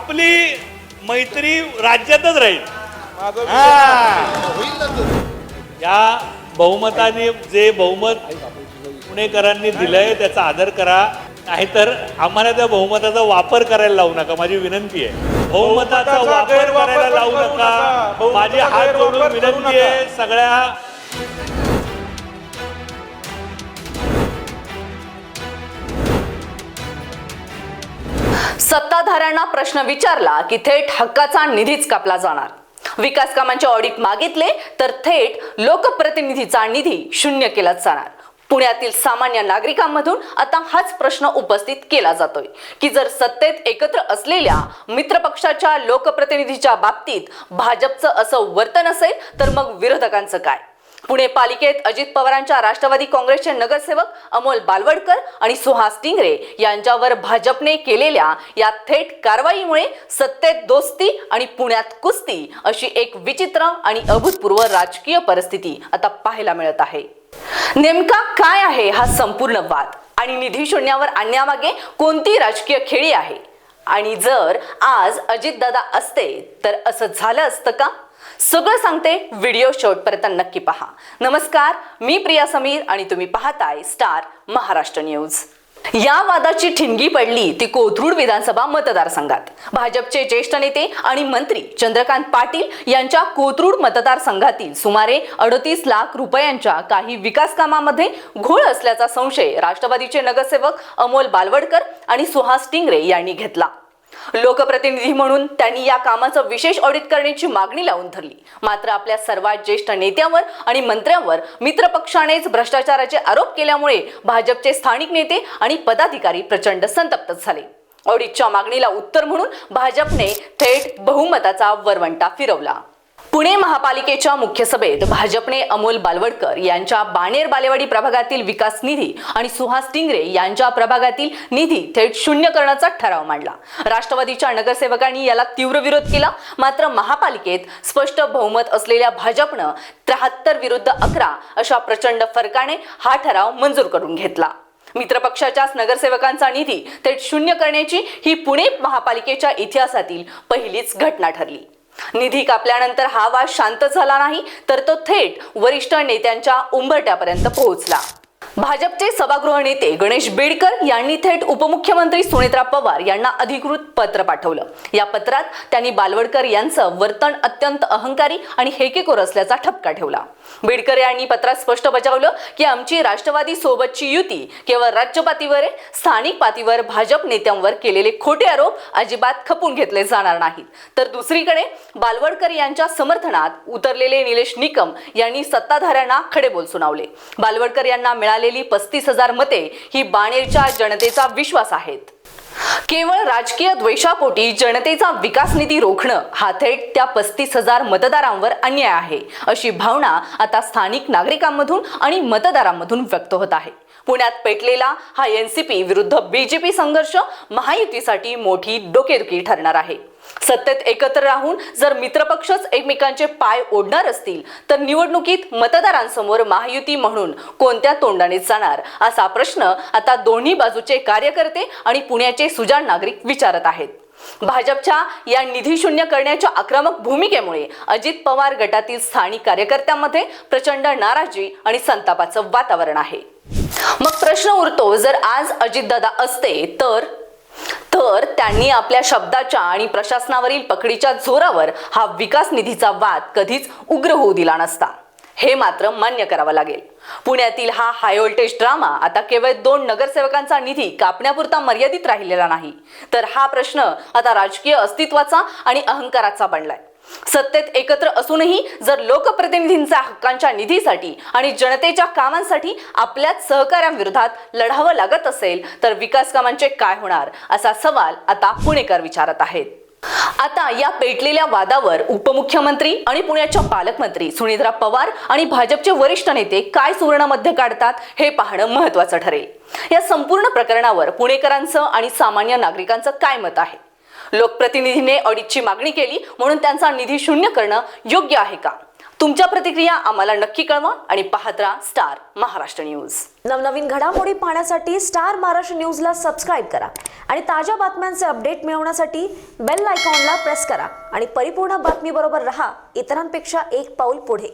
आपली मैत्री राज्यातच राहील. या बहुमताने जे बहुमत पुणेकरांनी दिलंय त्याचा आदर करा, नाहीतर आम्हाला त्या बहुमताचा वापर करायला लावू नका. माझी विनंती आहे, बहुमताचा वापर करायला लावू नका. माझी हात जोडून विनंती आहे सगळ्या. सत्ताधाऱ्यांना प्रश्न विचारला की थेट हक्काचा निधीच कापला जाणार. विकास कामांचे ऑडिट मागितले तर थेट लोकप्रतिनिधीचा निधी शून्य केला जाणार. पुण्यातील सामान्य नागरिकांमधून आता हाच प्रश्न उपस्थित केला जातोय की जर सत्तेत एकत्र असलेल्या मित्रपक्षाच्या लोकप्रतिनिधीच्या बाबतीत भाजपचं असं वर्तन असेल तर मग विरोधकांचं काय? पुणे पालिकेत अजित पवारांच्या राष्ट्रवादी काँग्रेसचे नगरसेवक अमोल बालवडकर आणि सुहास टिंगरे यांच्यावर भाजपने केलेल्या या थेट कारवाईमुळे सत्तेत दोस्ती आणि पुण्यात कुस्ती अशी एक विचित्र आणि अभूतपूर्व राजकीय परिस्थिती आता पाहायला मिळत आहे. नेमका काय आहे हा संपूर्ण वाद आणि निधी शून्यावर आणण्यामागे कोणती राजकीय खेळी आहे? आणि जर आज अजितदादा असते तर असं झालं असतं का? सगळं सांगते, व्हिडिओ शेवटपर्यंत नक्की पहा. नमस्कार, मी प्रिया समीर आणि तुम्ही पाहताय स्टार महाराष्ट्र न्यूज. या वादाची ठिणगी पडली ती कोथरूड विधानसभा मतदारसंघात. भाजपचे ज्येष्ठ नेते आणि मंत्री चंद्रकांत पाटील यांच्या कोथरूड मतदारसंघातील सुमारे 38 लाख रुपयांच्या काही विकास कामामध्ये घोळ असल्याचा संशय राष्ट्रवादीचे नगरसेवक अमोल बालवडकर आणि सुहास टिंगरे यांनी घेतला. लोकप्रतिनिधी म्हणून त्यांनी या कामाचं विशेष ऑडिट करण्याची मागणी लावून धरली. मात्र आपल्या सर्वात ज्येष्ठ नेत्यावर आणि मंत्र्यांवर मित्रपक्षानेच भ्रष्टाचाराचे आरोप केल्यामुळे भाजपचे स्थानिक नेते आणि पदाधिकारी प्रचंड संतप्त झाले. ऑडिटच्या मागणीला उत्तर म्हणून भाजपने थेट बहुमताचा वरवंटा फिरवला. पुणे महापालिकेच्या मुख्य सभेत भाजपने अमोल बालवडकर यांच्या बाणेर बालेवाडी प्रभागातील विकास निधी आणि सुहास टिंगरे यांच्या प्रभागातील निधी थेट शून्य करण्याचा ठराव मांडला. राष्ट्रवादीच्या नगरसेवकांनी याला तीव्र विरोध केला. मात्र महापालिकेत स्पष्ट बहुमत असलेल्या भाजपनं 73 विरुद्ध 11 अशा प्रचंड फरकाने हा ठराव मंजूर करून घेतला. मित्रपक्षाच्याच नगरसेवकांचा निधी थेट शून्य करण्याची ही पुणे महापालिकेच्या इतिहासातील पहिलीच घटना ठरली. निधी कापल्यानंतर हा वाद शांत झाला नाही तर तो थेट वरिष्ठ नेत्यांच्या उंबरठ्यापर्यंत पोहोचला. भाजपचे सभागृह नेते गणेश बेडकर यांनी थेट उपमुख्यमंत्री सुनेत्रा पवार यांना अधिकृत पत्र पाठवलं. या पत्रात त्यांनी बालवडकर यांचं वर्तन अत्यंत अहंकारी आणि हेकेखोर असल्याचा ठपका ठेवला. बेडकर यांनी पत्रात स्पष्ट बजावलं की आमची राष्ट्रवादी सोबतची युती केवळ राज्य पातळीवर आहे. स्थानिक पातळीवर भाजप नेत्यांवर केलेले खोटे आरोप अजिबात खपून घेतले जाणार नाहीत. तर दुसरीकडे बालवडकर यांच्या समर्थनात उतरलेले निलेश निकम यांनी सत्ताधाऱ्यांना खडेबोल सुनावले. बालवडकर यांना मिळालेली 35,000 मते ही बाणेरच्या जनतेचा विश्वास आहेत. केवळ राजकीय द्वेषापोटी जनतेचा विकास निधी रोखणं हा थेट त्या 35,000 मतदारांवर अन्याय आहे अशी भावना आता स्थानिक नागरिकांमधून आणि मतदारांमधून व्यक्त होत आहे. पुण्यात पेटलेला हा एनसीपी विरुद्ध बीजेपी संघर्ष महायुतीसाठी मोठी डोकेदुखी ठरणार आहे. सत्तेत एकत्र राहून जर मित्रपक्षच एकमेकांचे पाय ओढणार असतील तर निवडणुकीत मतदारांसमोर महायुती म्हणून कोणत्या तोंडाने जाणार असा प्रश्न आता दोन्ही बाजूचे कार्यकर्ते आणि पुण्याचे सुजाण नागरिक विचारत आहेत. भाजपच्या या निधी शून्य करण्याच्या आक्रमक भूमिकेमुळे अजित पवार गटातील स्थानिक कार्यकर्त्यांमध्ये प्रचंड नाराजी आणि संतापाचं वातावरण आहे. मग प्रश्न उरतो, जर आज अजितदादा असते तर त्यांनी आपल्या शब्दाच्या आणि प्रशासनावरील पकडीच्या जोरावर हा विकास निधीचा वाद कधीच उग्र होऊ दिला नसता. हे मात्र मान्य करावं लागेल. पुण्यातील हा हाय व्होल्टेज ड्रामा आता केवळ 2 नगरसेवकांचा निधी कापण्यापुरता मर्यादित राहिलेला नाही, तर हा प्रश्न आता राजकीय अस्तित्वाचा आणि अहंकाराचा बनलाय. सत्तेत एकत्र असूनही जर लोकप्रतिनिधींच्या हक्कांच्या निधीसाठी आणि जनतेच्या कामांसाठी आपल्याच सहकाऱ्यांविरोधात लढावं लागत असेल तर विकास कामांचे काय होणार असा सवाल आता पुणेकर विचारत आहेत. आता या पेटलेल्या वादावर उपमुख्यमंत्री आणि पुण्याच्या पालकमंत्री सुनेत्रा पवार आणि भाजपचे वरिष्ठ नेते काय सुवर्णमध्य काढतात हे पाहणं महत्त्वाचं ठरेल. या संपूर्ण प्रकरणावर पुणेकरांचं आणि सामान्य नागरिकांचं काय मत आहे? लोकप्रतिनिधीने ऑडिटची मागणी केली म्हणून त्यांचा निधी शून्य करणं योग्य आहे का? तुमच्या प्रतिक्रिया आम्हाला नक्की कळवा आणि पाहत राहा स्टार महाराष्ट्र न्यूज. नवनवीन घडामोडी पाहण्यासाठी स्टार महाराष्ट्र न्यूजला सबस्क्राईब करा आणि ताज्या बातम्यांचे अपडेट मिळवण्यासाठी बेल आयकॉनला प्रेस करा आणि परिपूर्ण बातमीबरोबर रहा, इतरांपेक्षा एक पाऊल पुढे.